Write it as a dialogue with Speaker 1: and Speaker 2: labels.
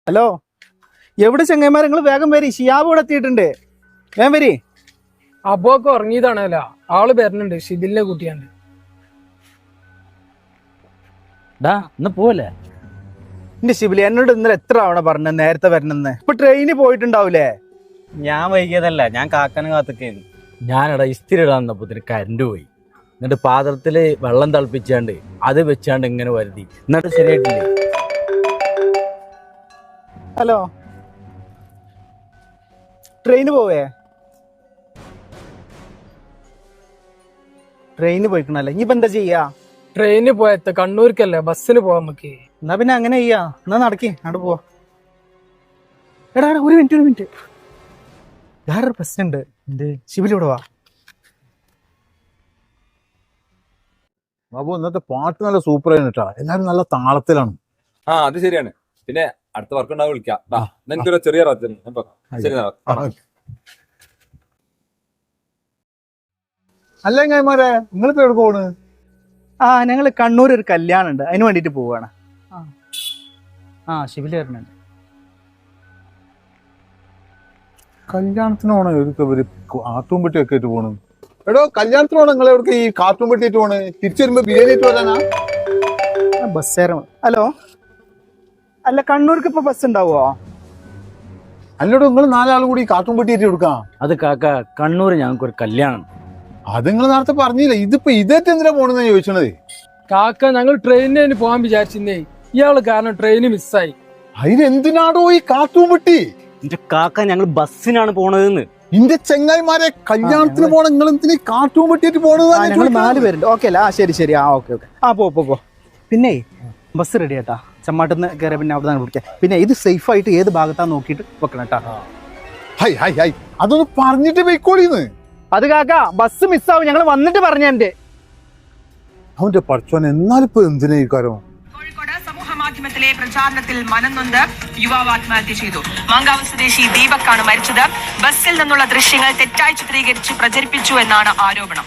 Speaker 1: Hello, എവിടെ ചെങ്ങന്മാർ? നിങ്ങൾ വേഗം വരി, ഷിയാബ് ഇവിടെ എത്തിയിട്ടുണ്ട്. വേഗം വരി.
Speaker 2: അബോക്ക് ഉറങ്ങിയതാണല്ലോ, ആള് വരുന്നുണ്ട്. ഷിബിലിനെ കൂട്ടിയാണ്ട്.
Speaker 3: ഇന്ന് പോവല്ലേ?
Speaker 1: എന്റെ ഷിബിലി, എന്നോട് ഇന്നലെ എത്ര തവണ പറഞ്ഞ നേരത്തെ വരണമെന്ന്. ഇപ്പൊ ട്രെയിനിൽ പോയിട്ടുണ്ടാവൂലേ?
Speaker 3: ഞാൻ വൈകിയതല്ല, ഞാൻ കാക്കനെ കാത്തുക്കേന്ന്. ഞാനടാ ഇസ്തിരി ഇടാൻ വന്നപ്പോത്തിന് കരണ്ട് പോയി. എന്നിട്ട് പാത്രത്തില് വെള്ളം തിളപ്പിച്ചാണ്ട് അത് വെച്ചാണ്ട് ഇങ്ങനെ വരുതി. എന്നിട്ട് ശരിയായിട്ടില്ലേ?
Speaker 1: ഹലോ, ട്രെയിന് പോവേ? ട്രെയിന് പോയിക്കണല്ലേ? ഇനിയിപ്പോ എന്താ ചെയ്യാ?
Speaker 2: ട്രെയിനിൽ പോയത്ത് കണ്ണൂർക്കല്ലേ, ബസ്സിന് പോവാൻ നമുക്ക്.
Speaker 1: എന്നാ പിന്നെ അങ്ങനെ ചെയ്യാ. എന്നാ നടക്കി അങ്ങോട്ട് പോവാ. എടാ ഒരു മിനിറ്റ്. വേറൊരു പ്രശ്നമുണ്ട്. എന്ത്? ഷിബിലൂടെ വാ.
Speaker 4: ബാബു, ഇന്നത്തെ പാട്ട് നല്ല സൂപ്പർ ആയിരുന്നു കേട്ടോ. എല്ലാരും നല്ല താളത്തിലാണ്.
Speaker 5: അത് ശരിയാണ്. പിന്നെ അടുത്ത വർക്ക് ഉണ്ടാവും, വിളിക്കാം. എനിക്കൊരു ചെറിയ
Speaker 4: അല്ല ചങ്ങായിമാരെ, നിങ്ങളിപ്പോ എവിടെ പോണ്?
Speaker 1: ഞങ്ങള് കണ്ണൂർ ഒരു കല്യാണം ഉണ്ട്, അതിന് വേണ്ടിട്ട് പോവാണ്. ഷിബിലി വരുന്നുണ്ട്.
Speaker 4: കല്യാണത്തിന് പോണോ? ഇവര് കാർട്ടൂൺ പെട്ടി ഒക്കെ ആയിട്ട് പോണ്. എടോ, കല്യാണത്തിന് പോണോ? നിങ്ങൾ എവിടെ ഈ കാർട്ടൂൺ പെട്ടിയിട്ട് പോണ്? തിരിച്ചു വരുമ്പോ ബിരിയാണി ആയിട്ട് വരാനാ?
Speaker 1: ബസ്. ഹലോ, അല്ല കണ്ണൂർക്ക് ഇപ്പൊ ബസ് ഉണ്ടാവോ?
Speaker 4: അല്ലടോ, നിങ്ങൾ നാലാളും കൂടി കാർട്ടൂൺ പെട്ടിയിട്ട് കൊടുക്കാം.
Speaker 3: അത് കാക്ക, കണ്ണൂർ ഞങ്ങൾക്ക് ഒരു കല്യാണം.
Speaker 4: അത് നിങ്ങൾ നേരത്തെ പറഞ്ഞില്ല. ഇതിപ്പോ ഇതേറ്റ് എന്തിനാ പോണെന്നാ ചോദിച്ചത്?
Speaker 2: കാക്ക, ഞങ്ങൾ ട്രെയിനിന് പോകാൻ വിചാരിച്ചിരുന്നേ, ഇയാള് കാരണം ട്രെയിന് മിസ്സായി.
Speaker 4: അതിനെന്തിനാടോ ഈ കാർട്ടൂൺ പെട്ടി?
Speaker 3: എന്റെ കാക്ക, ഞങ്ങൾ ബസ്സിനാണ് പോണതെന്ന്.
Speaker 4: ഇന്റെ ചെങ്ങായിമാരെ, കല്യാണത്തിന് പോണ നിങ്ങൾ എന്തിനാ കാർട്ടൂൺ പെട്ടിയിട്ട്
Speaker 1: ഞങ്ങൾ 4
Speaker 4: പോണത്?
Speaker 1: പേരുണ്ട്. ഓക്കെ അല്ല? ശരി. ഓക്കെ. പോ. പിന്നെ ബസ് റെഡി ആട്ടാ. ചമ്മാട്ടിന്ന് കയറിയ പിന്നെ അവിടെ നിന്ന് വിളിക്കാം. പിന്നെ ഇത് സേഫ് ആയിട്ട് ഏത് ഭാഗത്താന്ന് നോക്കിയിട്ട് വെക്കണം കേട്ടാ.
Speaker 4: ഹൈ അതൊന്ന് പറഞ്ഞിട്ട് പോയിക്കോളിന്ന്.
Speaker 1: അത് കാക്ക, ബസ് മിസ്സാവും, ഞങ്ങൾ വന്നിട്ട് പറഞ്ഞെ.
Speaker 4: അവന്റെ പഠിച്ചോൻ എന്നാലിപ്പോ എന്തിനാ ഈ കാര്യം?
Speaker 6: കോഴിക്കോട് സമൂഹ മാധ്യമത്തിലെ പ്രചാരണത്തിൽ മനംനൊന്ത് യുവാവ് ആത്മഹത്യ ചെയ്തു. മാങ്കാവ് സ്വദേശി ദീപക് ആണ് മരിച്ചത്. ബസ്സിൽ നിന്നുള്ള ദൃശ്യങ്ങൾ തെറ്റായി ചിത്രീകരിച്ച് പ്രചരിപ്പിച്ചു എന്നാണ് ആരോപണം.